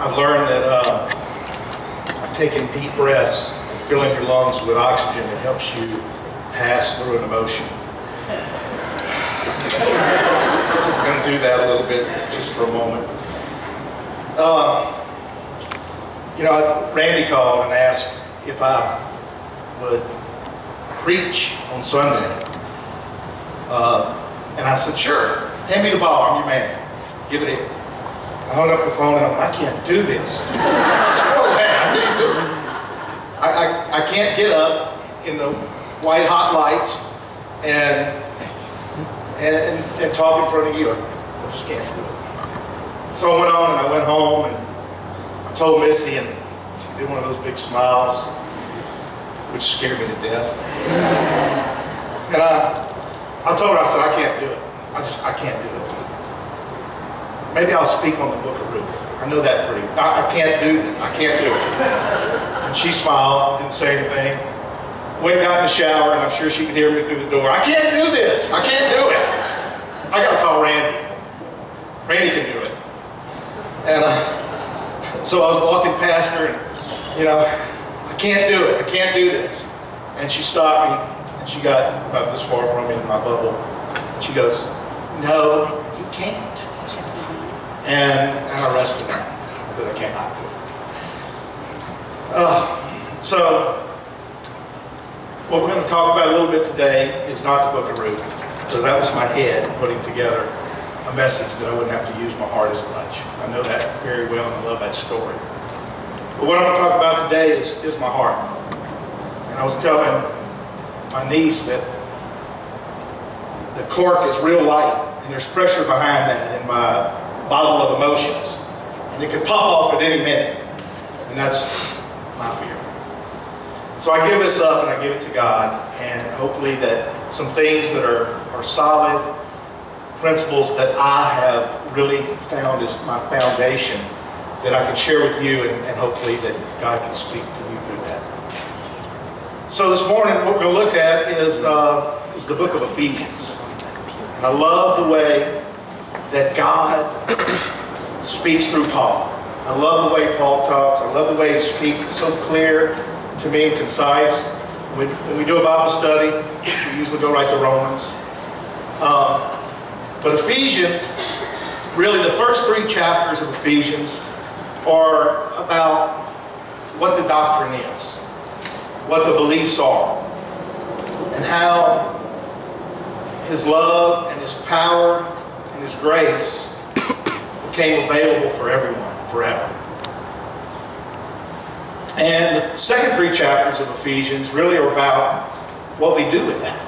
I've learned that taking deep breaths, filling your lungs with oxygen, it helps you pass through an emotion. So I'm going to do that a little bit just for a moment. Randy called and asked if I would preach on Sunday. And I said, sure, hand me the ball, I'm your man. Give it here. I hung up the phone and I can't do this. No way, I can't do it. I can't get up in the white hot lights and talk in front of you. I just can't do it. So I went on and I went home and I told Missy, and she did one of those big smiles, which scared me to death. And I told her, I said, I can't do it. I can't do it. Maybe I'll speak on the book of Ruth. I know that pretty. I can't do that. I can't do it. And she smiled, didn't say anything. Went and got in the shower, and I'm sure she could hear me through the door. I can't do this. I can't do it. I got to call Randy. Randy can do it. And so I was walking past her, and I can't do it. I can't do this. And she stopped me, and she got about this far from me in my bubble. And she goes, no, you can't. And I arrested her because I cannot do it. So what we're going to talk about a little bit today is not the book of Ruth, because that was my head putting together a message that I wouldn't have to use my heart as much. I know that very well and I love that story. But what I'm going to talk about today is my heart. And I was telling my niece that the cork is real light and there's pressure behind that in my bottle of emotions. And it could pop off at any minute. And that's my fear. So I give this up and I give it to God, and hopefully that some things that are solid principles that I have really found as my foundation that I can share with you, and hopefully that God can speak to you through that. So this morning what we're going to look at is the book of Ephesians. And I love the way that God speaks through Paul. I love the way Paul talks. I love the way he speaks. It's so clear to me and concise. When we do a Bible study, we usually go right to Romans. But Ephesians, really the first 3 chapters of Ephesians are about what the doctrine is, what the beliefs are, and how His love and His power and His grace became available for everyone, forever. And the second 3 chapters of Ephesians really are about what we do with that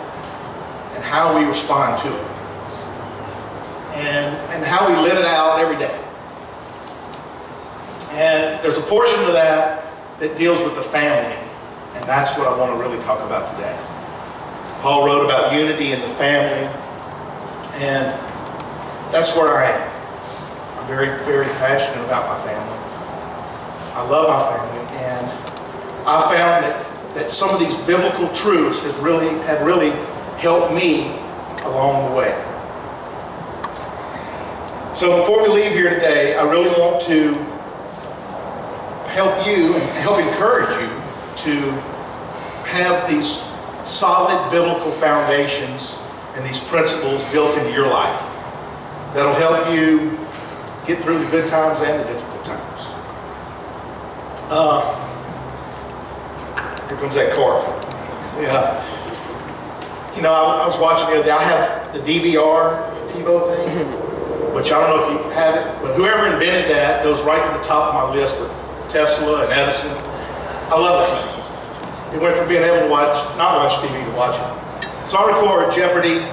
and how we respond to it and how we live it out every day. And there's a portion of that that deals with the family, and that's what I want to really talk about today. Paul wrote about unity in the family, and that's where I am. I'm very, very passionate about my family. I love my family, and I found that some of these biblical truths have really helped me along the way. So before we leave here today, I really want to help you and help encourage you to have these solid biblical foundations and these principles built into your life that'll help you get through the good times and the difficult times. Here comes that cork. Yeah. I was watching the other day. I have the DVR TiVo thing, which I don't know if you have it, but whoever invented that goes right to the top of my list with Tesla and Edison. I love that thing. It went from being able to not watch TV to watch it. So I record Jeopardy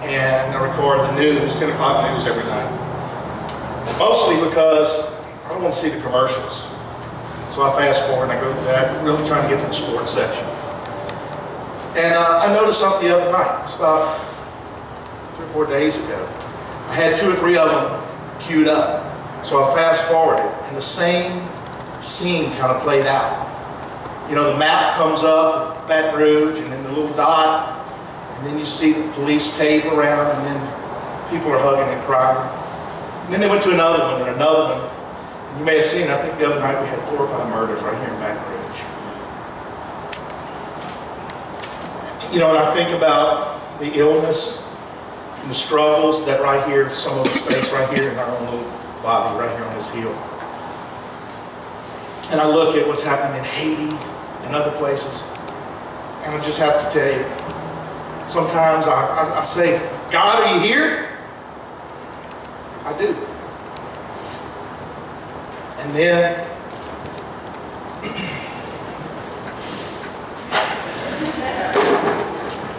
and I record the news, 10 o'clock news every night. Mostly because I don't want to see the commercials. So I fast forward and I go to that, really trying to get to the sports section. And I noticed something the other night. It was about 3 or 4 days ago. I had 2 or 3 of them queued up. So I fast forwarded, and the same scene kind of played out. The map comes up, Baton Rouge, and then the little dot, and then you see the police tape around, and then people are hugging and crying. And then they went to another one and another one. You may have seen, I think the other night we had 4 or 5 murders right here in Baton Rouge. You know, and I think about the illness and the struggles that right here, some of us face right here in our own little body, right here on this hill. And I look at what's happening in Haiti and other places, and I just have to tell you, sometimes I say, God, are you here? I do. And then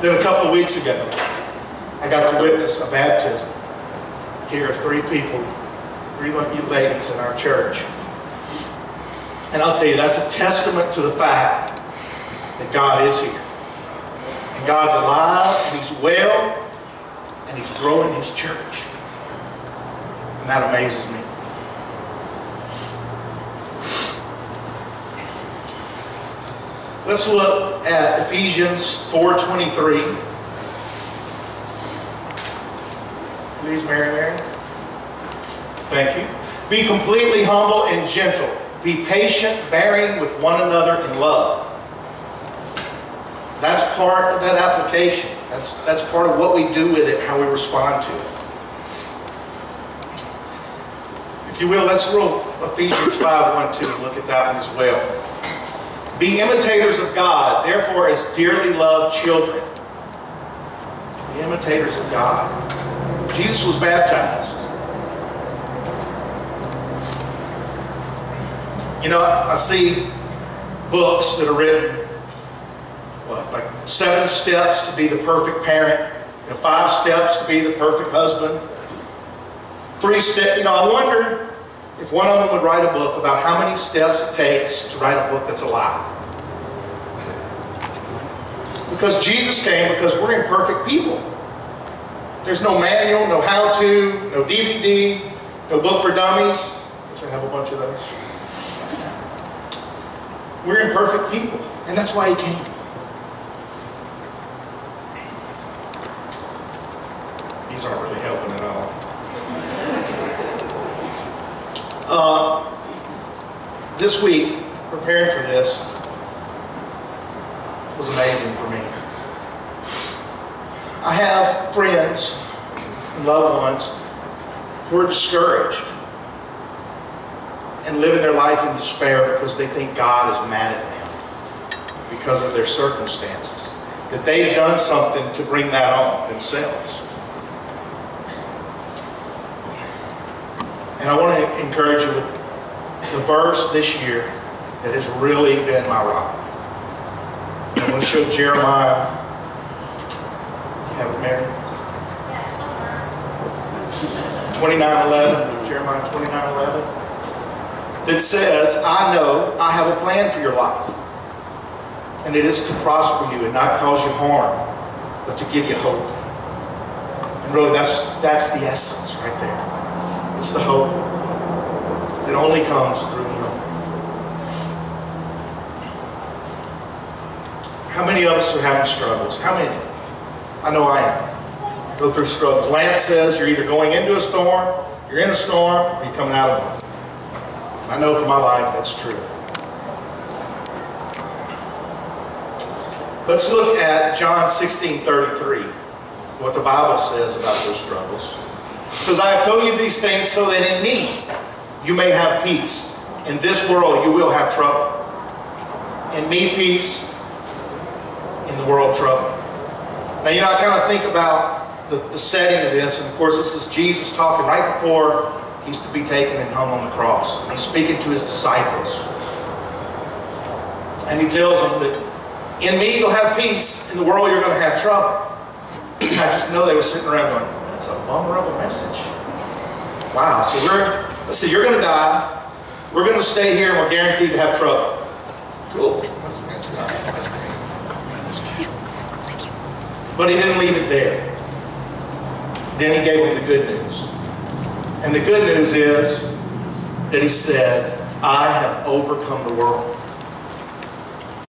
a couple of weeks ago, I got to witness a baptism here of 3 people, 3 ladies in our church. And I'll tell you, that's a testament to the fact that God is here. And God's alive, and He's well, and He's growing His church. And that amazes me. Let's look at Ephesians 4:23. Please, Mary. Thank you. Be completely humble and gentle. Be patient, bearing with one another in love. That's part of that application. That's part of what we do with it, how we respond to it. If you will, let's roll Ephesians 5:1-2 and look at that one as well. Be imitators of God, therefore as dearly loved children. Be imitators of God. Jesus was baptized. You know, I see books that are written, like 7 steps to be the perfect parent, 5 steps to be the perfect husband, 3 steps. You know, I wonder if one of them would write a book about how many steps it takes to write a book that's a lie. Because Jesus came because we're imperfect people. There's no manual, no how-to, no DVD, no book for dummies, which I have a bunch of those. We're imperfect people, and that's why He came. These aren't really helping at all. This week, preparing for this was amazing for me. I have friends and loved ones who are discouraged and living their life in despair because they think God is mad at them because of their circumstances, that they've done something to bring that on themselves. And I want to encourage you with the verse this year that has really been my rock. I'm going to show Jeremiah. Have it, Mary? 29:11. Jeremiah 29:11. That says, I know I have a plan for your life. And it is to prosper you and not cause you harm, but to give you hope. And really, that's the essence right there. It's the hope that only comes through Him. How many of us are having struggles? How many? I know I am. I go through struggles. Lance says you're either going into a storm, you're in a storm, or you're coming out of one. I know for my life that's true. Let's look at John 16:33, what the Bible says about those struggles. It says, I have told you these things so that in me you may have peace. In this world you will have trouble. In me peace, in the world trouble. Now, you know, I kind of think about the setting of this, and of course this is Jesus talking right before He's to be taken and hung on the cross. He's speaking to His disciples. And He tells them that in me you'll have peace, in the world you're going to have trouble. I just know they were sitting around going, that's a bummer of a message. Wow, so let's see, you're going to die, we're going to stay here, and we're guaranteed to have trouble. Cool. That's great. But He didn't leave it there. Then He gave them the good news. And the good news is that He said, I have overcome the world.